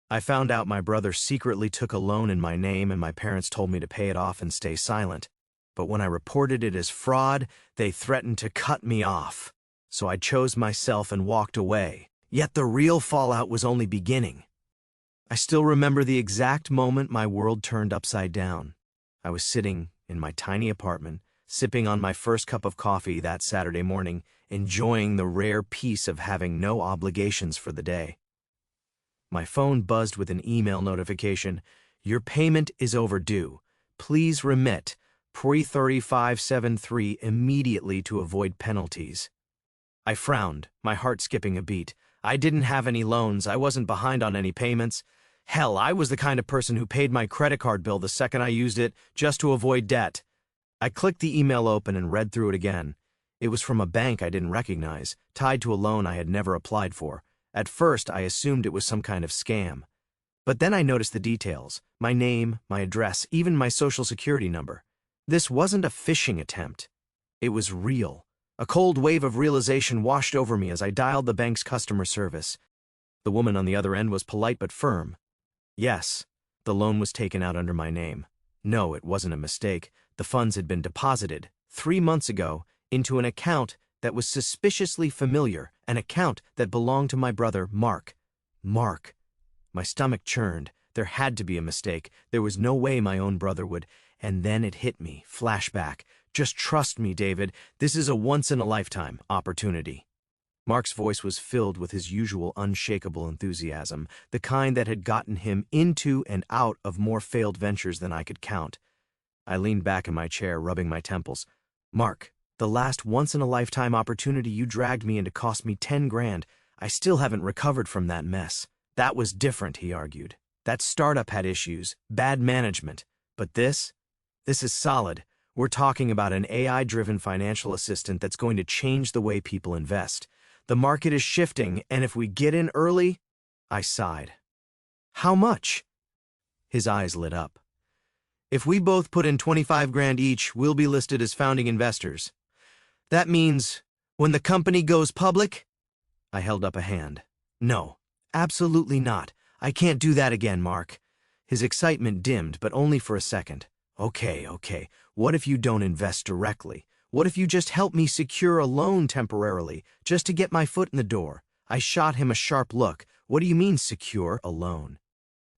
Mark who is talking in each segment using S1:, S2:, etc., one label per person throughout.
S1: I found out my brother secretly took a loan in my name and my parents told me to pay it off and stay silent. But when I reported it as fraud, they threatened to cut me off. So I chose myself and walked away. Yet the real fallout was only beginning. I still remember the exact moment my world turned upside down. I was sitting in my tiny apartment, sipping on my first cup of coffee that Saturday morning, enjoying the rare peace of having no obligations for the day. My phone buzzed with an email notification. Your payment is overdue. Please remit pre-3573 immediately to avoid penalties. I frowned, my heart skipping a beat. I didn't have any loans. I wasn't behind on any payments. Hell, I was the kind of person who paid my credit card bill the second I used it just to avoid debt. I clicked the email open and read through it again. It was from a bank I didn't recognize, tied to a loan I had never applied for. At first, I assumed it was some kind of scam. But then I noticed the details: my name, my address, even my social security number. This wasn't a phishing attempt. It was real. A cold wave of realization washed over me as I dialed the bank's customer service. The woman on the other end was polite but firm. Yes, the loan was taken out under my name. No, it wasn't a mistake. The funds had been deposited 3 months ago into an account that was suspiciously familiar, an account that belonged to my brother, Mark. Mark. My stomach churned. There had to be a mistake. There was no way my own brother would. And then it hit me. Flashback. Just trust me, David. This is a once-in-a-lifetime opportunity. Mark's voice was filled with his usual unshakable enthusiasm, the kind that had gotten him into and out of more failed ventures than I could count. I leaned back in my chair, rubbing my temples. Mark, the last once-in-a-lifetime opportunity you dragged me into cost me 10 grand. I still haven't recovered from that mess. That was different, he argued. That startup had issues, bad management. But this is solid. We're talking about an AI-driven financial assistant that's going to change the way people invest. The market is shifting, and if we get in early... I sighed. How much? His eyes lit up. If we both put in 25 grand each, we'll be listed as founding investors. That means when the company goes public? I held up a hand. No, absolutely not. I can't do that again, Mark. His excitement dimmed, but only for a second. Okay. What if you don't invest directly? What if you just help me secure a loan temporarily, just to get my foot in the door? I shot him a sharp look. What do you mean, secure a loan?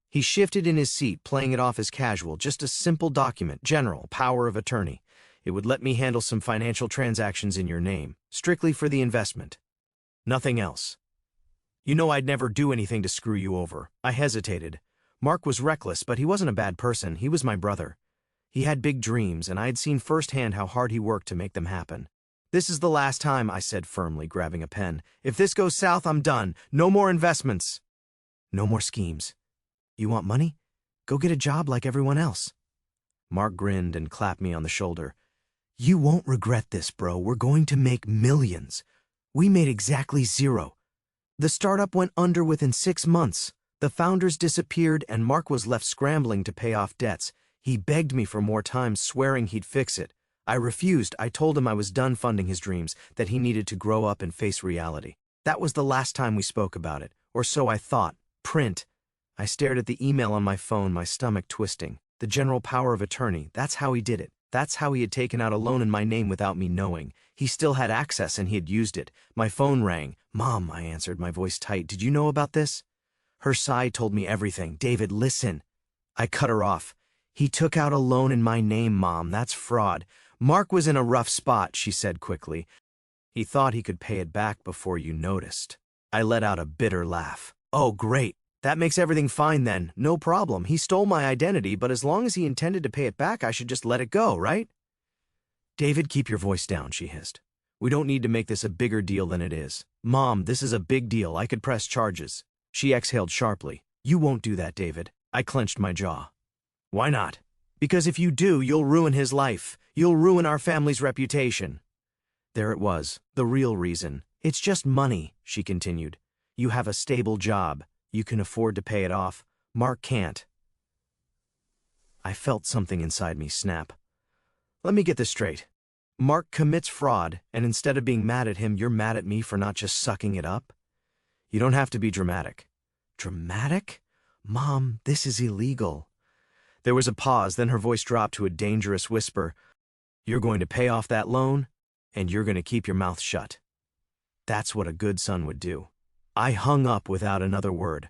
S1: He shifted in his seat, playing it off as casual, just a simple document, general, power of attorney. It would let me handle some financial transactions in your name, strictly for the investment. Nothing else. You know I'd never do anything to screw you over. I hesitated. Mark was reckless, but he wasn't a bad person. He was my brother. He had big dreams, and I had seen firsthand how hard he worked to make them happen. This is the last time, I said firmly, grabbing a pen. If this goes south, I'm done. No more investments. No more schemes. You want money? Go get a job like everyone else. Mark grinned and clapped me on the shoulder. You won't regret this, bro. We're going to make millions. We made exactly 0. The startup went under within 6 months. The founders disappeared, and Mark was left scrambling to pay off debts. He begged me for more time, swearing he'd fix it. I refused. I told him I was done funding his dreams, that he needed to grow up and face reality. That was the last time we spoke about it, or so I thought. Print. I stared at the email on my phone, my stomach twisting. The general power of attorney, that's how he did it. That's how he had taken out a loan in my name without me knowing. He still had access and he had used it. My phone rang. Mom, I answered, my voice tight. Did you know about this? Her sigh told me everything. David, listen. I cut her off. He took out a loan in my name, Mom. That's fraud. Mark was in a rough spot, she said quickly. He thought he could pay it back before you noticed. I let out a bitter laugh. Oh, great. That makes everything fine then. No problem. He stole my identity, but as long as he intended to pay it back, I should just let it go, right? David, keep your voice down, she hissed. We don't need to make this a bigger deal than it is. Mom, this is a big deal. I could press charges. She exhaled sharply. You won't do that, David. I clenched my jaw. Why not? Because if you do, you'll ruin his life. You'll ruin our family's reputation. There it was, the real reason. It's just money, she continued. You have a stable job. You can afford to pay it off. Mark can't. I felt something inside me snap. Let me get this straight. Mark commits fraud, and instead of being mad at him, you're mad at me for not just sucking it up? You don't have to be dramatic. Dramatic? Mom, this is illegal. There was a pause, then her voice dropped to a dangerous whisper. You're going to pay off that loan, and you're going to keep your mouth shut. That's what a good son would do. I hung up without another word.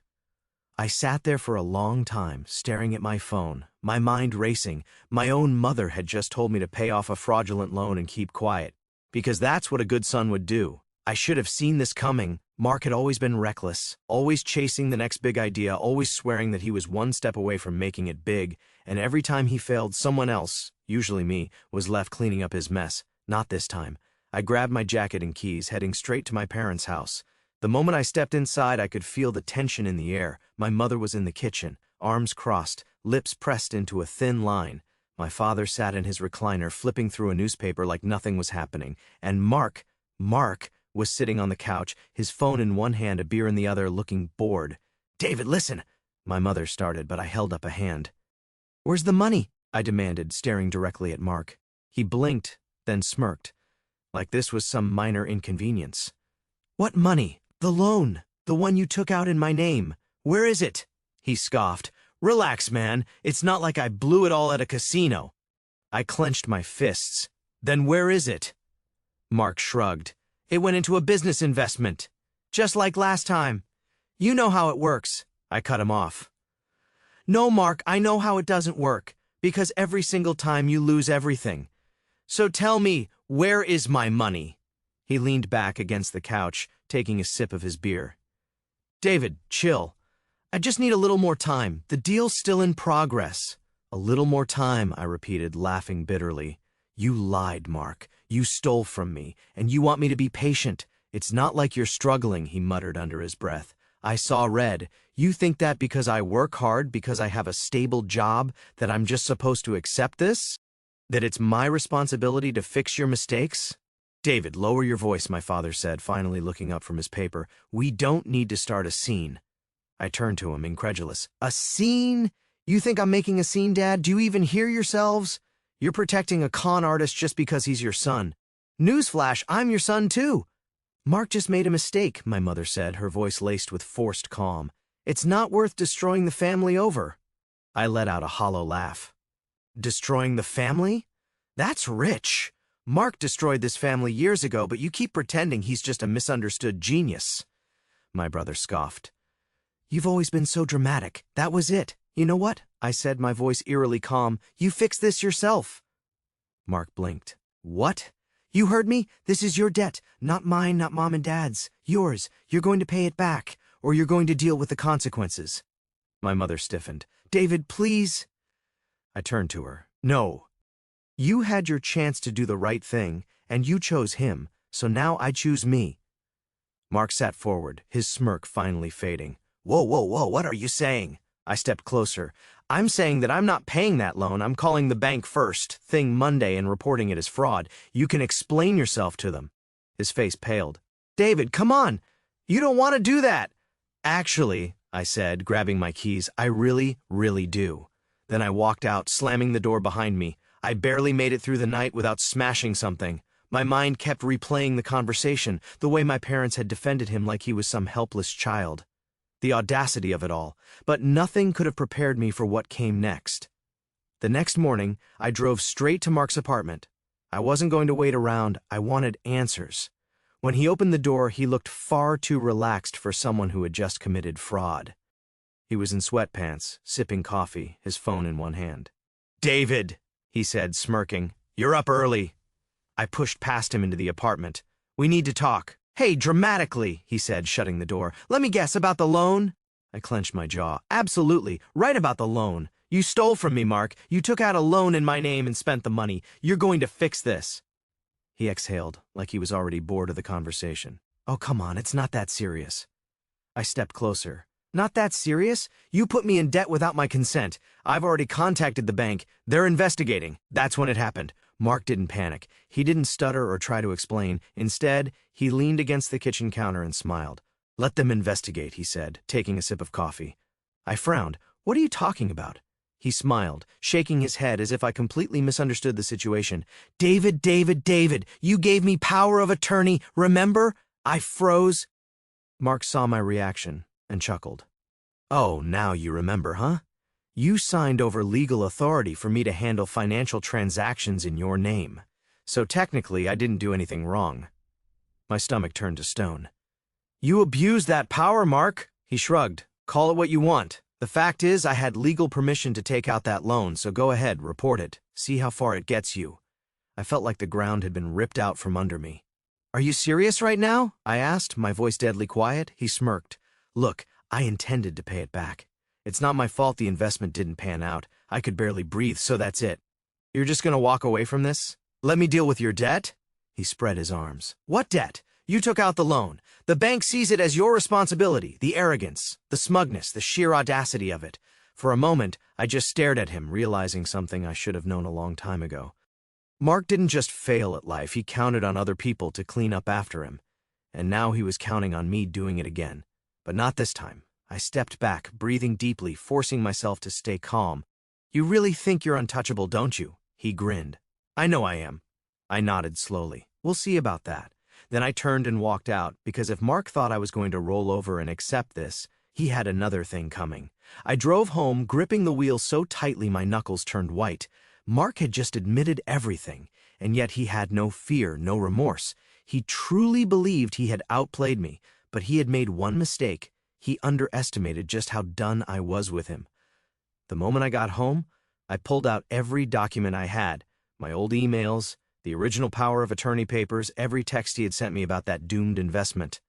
S1: I sat there for a long time, staring at my phone, my mind racing. My own mother had just told me to pay off a fraudulent loan and keep quiet, because that's what a good son would do. I should have seen this coming. Mark had always been reckless, always chasing the next big idea, always swearing that he was one step away from making it big, and every time he failed, someone else, usually me, was left cleaning up his mess. Not this time. I grabbed my jacket and keys, heading straight to my parents' house. The moment I stepped inside, I could feel the tension in the air. My mother was in the kitchen, arms crossed, lips pressed into a thin line. My father sat in his recliner, flipping through a newspaper like nothing was happening. And Mark was sitting on the couch, his phone in one hand, a beer in the other, looking bored. "David, listen," my mother started, but I held up a hand. "Where's the money?" I demanded, staring directly at Mark. He blinked, then smirked, like this was some minor inconvenience. "What money?" "The loan, the one you took out in my name. Where is it?" He scoffed. "Relax, man. It's not like I blew it all at a casino." I clenched my fists. "Then where is it?" Mark shrugged. "It went into a business investment. Just like last time. You know how it works." I cut him off. "No, Mark, I know how it doesn't work, because every single time you lose everything. So tell me, where is my money?" He leaned back against the couch, taking a sip of his beer. "David, chill. I just need a little more time. The deal's still in progress." "A little more time," I repeated, laughing bitterly. "You lied, Mark. You stole from me, and you want me to be patient. It's not like you're struggling," he muttered under his breath. "I saw red. You think that because I work hard, because I have a stable job, that I'm just supposed to accept this? That it's my responsibility to fix your mistakes?" "David, lower your voice," my father said, finally looking up from his paper. "We don't need to start a scene." I turned to him, incredulous. "A scene? You think I'm making a scene, Dad? Do you even hear yourselves? You're protecting a con artist just because he's your son. Newsflash, I'm your son too." "Mark just made a mistake," my mother said, her voice laced with forced calm. "It's not worth destroying the family over." I let out a hollow laugh. "Destroying the family? That's rich. Mark destroyed this family years ago, but you keep pretending he's just a misunderstood genius." My brother scoffed. "You've always been so dramatic. That was it. You know what?" I said, my voice eerily calm. "You fix this yourself." Mark blinked. "What?" "You heard me. This is your debt. Not mine, not Mom and Dad's. Yours. You're going to pay it back, or you're going to deal with the consequences." My mother stiffened. "David, please." I turned to her. "No. You had your chance to do the right thing, and you chose him, so now I choose me." Mark sat forward, his smirk finally fading. Whoa, what are you saying?" I stepped closer. "I'm saying that I'm not paying that loan. I'm calling the bank first thing Monday and reporting it as fraud. You can explain yourself to them." His face paled. "David, come on. You don't want to do that." "Actually," I said, grabbing my keys, "I really, really do." Then I walked out, slamming the door behind me. I barely made it through the night without smashing something. My mind kept replaying the conversation, the way my parents had defended him like he was some helpless child. The audacity of it all, but nothing could have prepared me for what came next. The next morning, I drove straight to Mark's apartment. I wasn't going to wait around. I wanted answers. When he opened the door, he looked far too relaxed for someone who had just committed fraud. He was in sweatpants, sipping coffee, his phone in one hand. "David," he said, smirking, "you're up early." I pushed past him into the apartment. "We need to talk." "Hey, dramatically," he said, shutting the door. "Let me guess, about the loan?" I clenched my jaw. "Absolutely, right about the loan. You stole from me, Mark. You took out a loan in my name and spent the money. You're going to fix this." He exhaled, like he was already bored of the conversation. "Oh, come on, it's not that serious." I stepped closer. "Not that serious? You put me in debt without my consent. I've already contacted the bank. They're investigating." That's when it happened. Mark didn't panic. He didn't stutter or try to explain. Instead, he leaned against the kitchen counter and smiled. "Let them investigate," he said, taking a sip of coffee. I frowned. "What are you talking about?" He smiled, shaking his head as if I completely misunderstood the situation. David, you gave me power of attorney, remember?" I froze. Mark saw my reaction and chuckled. Oh, now you remember, huh? You signed over legal authority for me to handle financial transactions in your name. So technically, I didn't do anything wrong. My stomach turned to stone. You abused that power, Mark, he shrugged. Call it what you want. The fact is, I had legal permission to take out that loan, so go ahead, report it. See how far it gets you. I felt like the ground had been ripped out from under me. Are you serious right now? I asked, my voice deadly quiet. He smirked. Look, I intended to pay it back. It's not my fault the investment didn't pan out. I could barely breathe, so that's it. You're just gonna walk away from this? Let me deal with your debt? He spread his arms. What debt? You took out the loan. The bank sees it as your responsibility. The arrogance, the smugness, the sheer audacity of it. For a moment, I just stared at him, realizing something I should have known a long time ago. Mark didn't just fail at life, he counted on other people to clean up after him. And now he was counting on me doing it again. But not this time. I stepped back, breathing deeply, forcing myself to stay calm. You really think you're untouchable, don't you? He grinned. I know I am. I nodded slowly. We'll see about that. Then I turned and walked out, because if Mark thought I was going to roll over and accept this, he had another thing coming. I drove home, gripping the wheel so tightly my knuckles turned white. Mark had just admitted everything, and yet he had no fear, no remorse. He truly believed he had outplayed me, but he had made one mistake. He underestimated just how done I was with him. The moment I got home, I pulled out every document I had, my old emails, the original power of attorney papers, every text he had sent me about that doomed investment.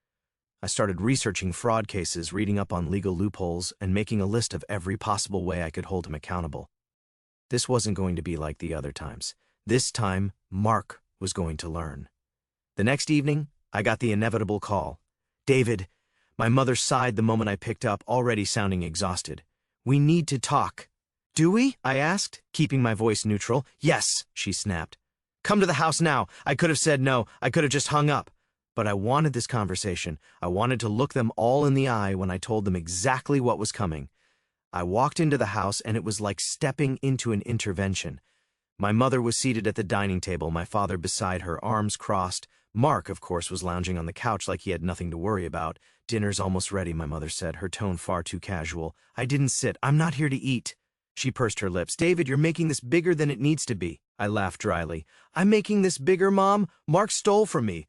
S1: I started researching fraud cases, reading up on legal loopholes, and making a list of every possible way I could hold him accountable. This wasn't going to be like the other times. This time, Mark was going to learn. The next evening, I got the inevitable call. David, my mother sighed the moment I picked up, already sounding exhausted. We need to talk. Do we? I asked, keeping my voice neutral. Yes, she snapped. Come to the house now. I could have said no. I could have just hung up. But I wanted this conversation. I wanted to look them all in the eye when I told them exactly what was coming. I walked into the house, and it was like stepping into an intervention. My mother was seated at the dining table, my father beside her, arms crossed. Mark, of course, was lounging on the couch like he had nothing to worry about. Dinner's almost ready, my mother said, her tone far too casual. I didn't sit. I'm not here to eat. She pursed her lips. David, you're making this bigger than it needs to be. I laughed dryly. I'm making this bigger, Mom? Mark stole from me.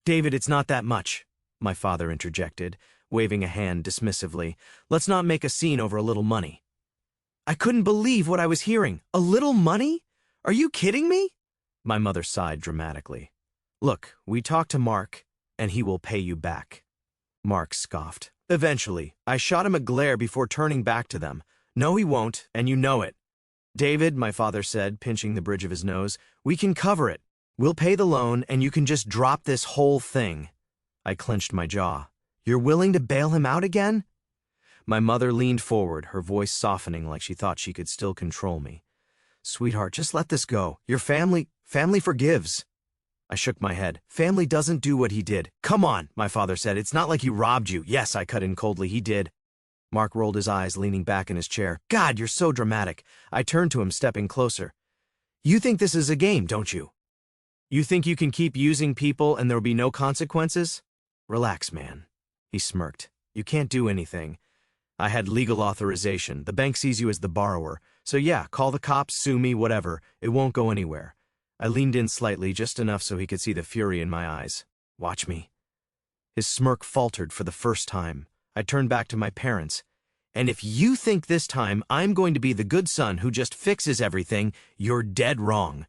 S1: David, it's not that much, my father interjected, waving a hand dismissively. Let's not make a scene over a little money. I couldn't believe what I was hearing. A little money? Are you kidding me? My mother sighed dramatically. Look, we talked to Mark, and he will pay you back. Mark scoffed. Eventually, I shot him a glare before turning back to them. No, he won't, and you know it. David, my father said, pinching the bridge of his nose, we can cover it. We'll pay the loan, and you can just drop this whole thing. I clenched my jaw. You're willing to bail him out again? My mother leaned forward, her voice softening like she thought she could still control me. Sweetheart, just let this go. Your family forgives. I shook my head. Family doesn't do what he did. Come on, my father said. It's not like he robbed you. Yes, I cut in coldly. He did. Mark rolled his eyes, leaning back in his chair. God, you're so dramatic. I turned to him, stepping closer. You think this is a game, don't you? You think you can keep using people and there'll be no consequences? Relax, man. He smirked. You can't do anything. I had legal authorization. The bank sees you as the borrower. So yeah, call the cops, sue me, whatever. It won't go anywhere. I leaned in slightly, just enough so he could see the fury in my eyes. Watch me. His smirk faltered for the first time. I turned back to my parents. And if you think this time I'm going to be the good son who just fixes everything, you're dead wrong.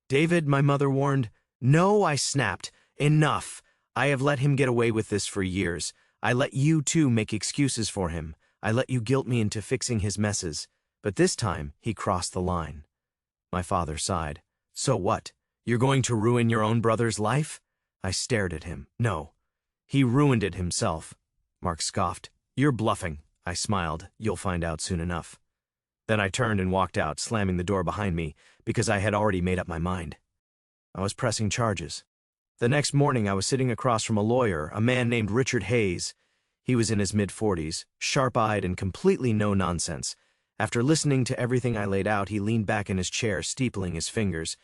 S1: David, my mother warned. No, I snapped. Enough. I have let him get away with this for years. I let you, too, make excuses for him. I let you guilt me into fixing his messes. But this time, he crossed the line. My father sighed. So what? You're going to ruin your own brother's life? I stared at him. No. He ruined it himself. Mark scoffed. You're bluffing. I smiled. You'll find out soon enough. Then I turned and walked out, slamming the door behind me, because I had already made up my mind. I was pressing charges. The next morning, I was sitting across from a lawyer, a man named Richard Hayes. He was in his mid-40s, sharp-eyed and completely no-nonsense. After listening to everything I laid out, he leaned back in his chair, steepling his fingers.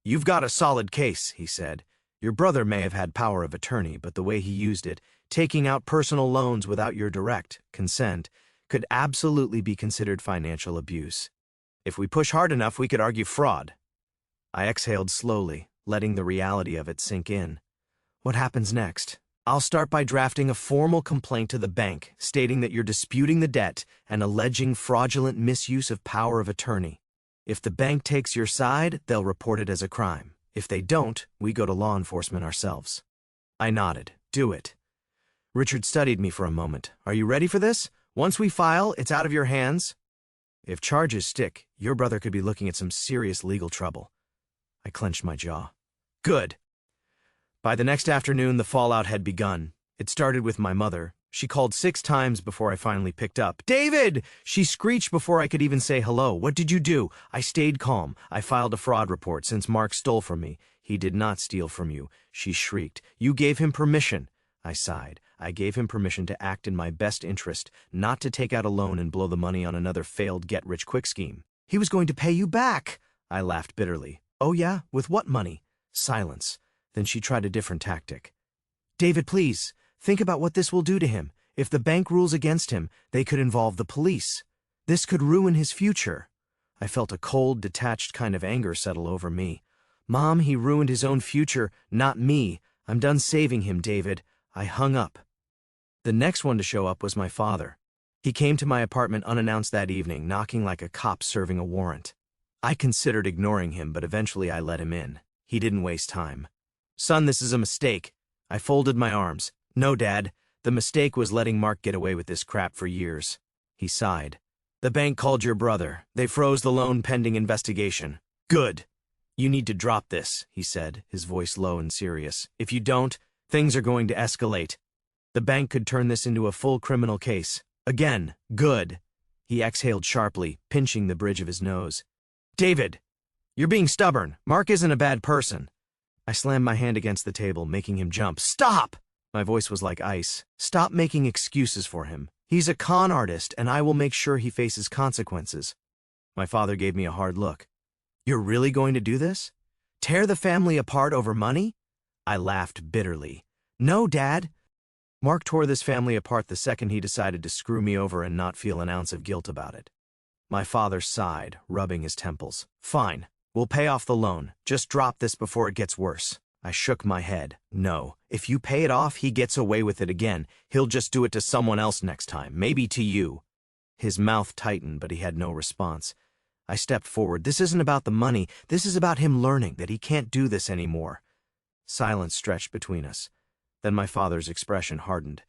S1: You've got a solid case, he said. Your brother may have had power of attorney, but the way he used it, taking out personal loans without your direct consent, could absolutely be considered financial abuse. If we push hard enough, we could argue fraud. I exhaled slowly, letting the reality of it sink in. What happens next? I'll start by drafting a formal complaint to the bank, stating that you're disputing the debt and alleging fraudulent misuse of power of attorney. If the bank takes your side, they'll report it as a crime. If they don't, we go to law enforcement ourselves. I nodded. Do it. Richard studied me for a moment. Are you ready for this? Once we file, it's out of your hands. If charges stick, your brother could be looking at some serious legal trouble. I clenched my jaw. Good. By the next afternoon, the fallout had begun. It started with my mother. She called 6 times before I finally picked up. David! She screeched before I could even say hello. What did you do? I stayed calm. I filed a fraud report since Mark stole from me. He did not steal from you. She shrieked. You gave him permission. I sighed. I gave him permission to act in my best interest, not to take out a loan and blow the money on another failed get-rich-quick scheme. He was going to pay you back. I laughed bitterly. Oh yeah? With what money? Silence. Then she tried a different tactic. David, please, think about what this will do to him. If the bank rules against him, they could involve the police. This could ruin his future. I felt a cold, detached kind of anger settle over me. Mom, he ruined his own future, not me. I'm done saving him, David. I hung up. The next one to show up was my father. He came to my apartment unannounced that evening, knocking like a cop serving a warrant. I considered ignoring him, but eventually I let him in. He didn't waste time. Son, this is a mistake. I folded my arms. No, Dad. The mistake was letting Mark get away with this crap for years. He sighed. The bank called your brother. They froze the loan pending investigation. Good. You need to drop this, he said, his voice low and serious. If you don't, things are going to escalate. The bank could turn this into a full criminal case. Again, good. He exhaled sharply, pinching the bridge of his nose. David, you're being stubborn. Mark isn't a bad person. I slammed my hand against the table, making him jump. Stop! My voice was like ice. Stop making excuses for him. He's a con artist, and I will make sure he faces consequences. My father gave me a hard look. You're really going to do this? Tear the family apart over money? I laughed bitterly. No, Dad. Mark tore this family apart the second he decided to screw me over and not feel an ounce of guilt about it. My father sighed, rubbing his temples. Fine. We'll pay off the loan. Just drop this before it gets worse. I shook my head. No. If you pay it off, he gets away with it again. He'll just do it to someone else next time, maybe to you. His mouth tightened, but he had no response. I stepped forward. This isn't about the money. This is about him learning that he can't do this anymore. Silence stretched between us. Then my father's expression hardened.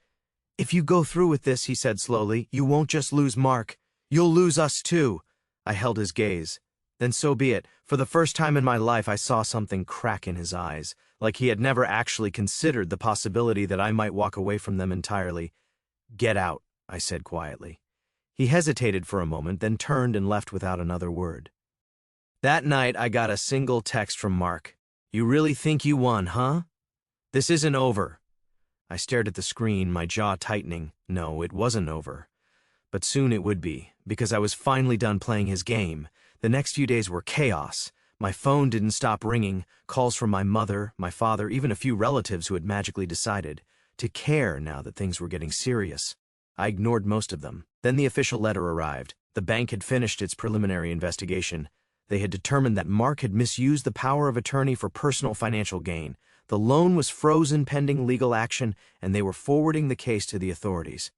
S1: If you go through with this, he said slowly, you won't just lose Mark. You'll lose us too. I held his gaze. Then so be it. For the first time in my life, I saw something crack in his eyes, like he had never actually considered the possibility that I might walk away from them entirely. Get out, I said quietly. He hesitated for a moment, then turned and left without another word. That night, I got a single text from Mark. You really think you won, huh? This isn't over. I stared at the screen, my jaw tightening. No, it wasn't over. But soon it would be, because I was finally done playing his game. The next few days were chaos. My phone didn't stop ringing, calls from my mother, my father, even a few relatives who had magically decided to care now that things were getting serious. I ignored most of them. Then the official letter arrived. The bank had finished its preliminary investigation. They had determined that Mark had misused the power of attorney for personal financial gain. The loan was frozen pending legal action, and they were forwarding the case to the authorities.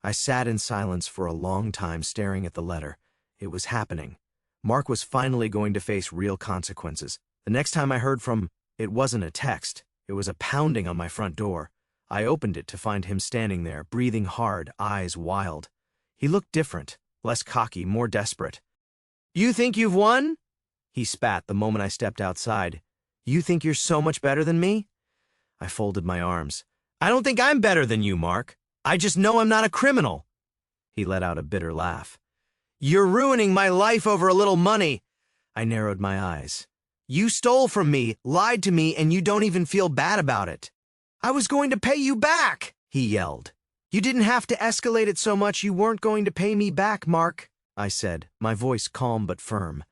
S1: I sat in silence for a long time staring at the letter. It was happening. Mark was finally going to face real consequences. The next time I heard from, it wasn't a text. It was a pounding on my front door. I opened it to find him standing there, breathing hard, eyes wild. He looked different, less cocky, more desperate. You think you've won? He spat the moment I stepped outside. You think you're so much better than me? I folded my arms. I don't think I'm better than you, Mark. I just know I'm not a criminal. He let out a bitter laugh. You're ruining my life over a little money. I narrowed my eyes. You stole from me, lied to me, and you don't even feel bad about it. I was going to pay you back, he yelled. You didn't have to escalate it so much. You weren't going to pay me back, Mark, I said, my voice calm but firm.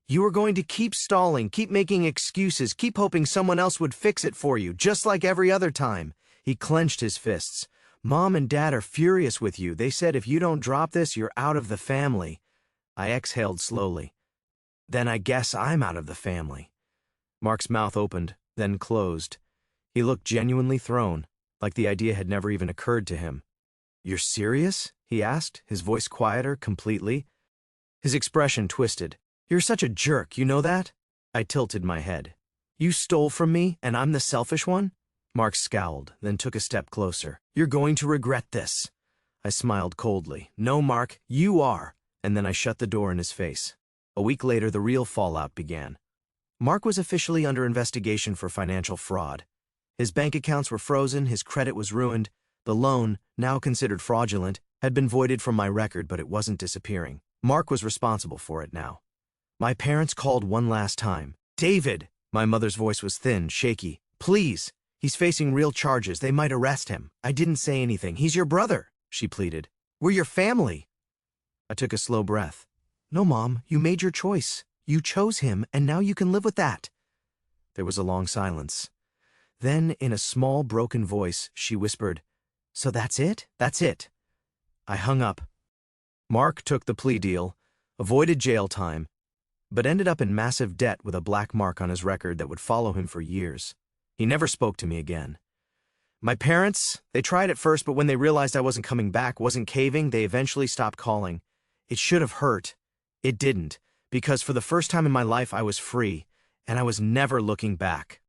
S1: You were going to keep stalling, keep making excuses, keep hoping someone else would fix it for you, just like every other time. He clenched his fists. Mom and Dad are furious with you. They said if you don't drop this, you're out of the family. I exhaled slowly. Then I guess I'm out of the family. Mark's mouth opened, then closed. He looked genuinely thrown, like the idea had never even occurred to him. You're serious? He asked, his voice quieter completely. His expression twisted. You're such a jerk, you know that? I tilted my head. You stole from me, and I'm the selfish one? Mark scowled, then took a step closer. You're going to regret this. I smiled coldly. No, Mark, you are. And then I shut the door in his face. A week later, the real fallout began. Mark was officially under investigation for financial fraud. His bank accounts were frozen, his credit was ruined. The loan, now considered fraudulent, had been voided from my record, but it wasn't disappearing. Mark was responsible for it now. My parents called one last time. David! My mother's voice was thin, shaky. Please! He's facing real charges. They might arrest him. I didn't say anything. He's your brother, she pleaded. We're your family. I took a slow breath. No, Mom, you made your choice. You chose him, and now you can live with that. There was a long silence. Then, in a small, broken voice, she whispered, So that's it? That's it. I hung up. Mark took the plea deal, avoided jail time, but ended up in massive debt with a black mark on his record that would follow him for years. He never spoke to me again. My parents, they tried at first, but when they realized I wasn't coming back, wasn't caving, they eventually stopped calling. It should have hurt. It didn't, because for the first time in my life I was free, and I was never looking back.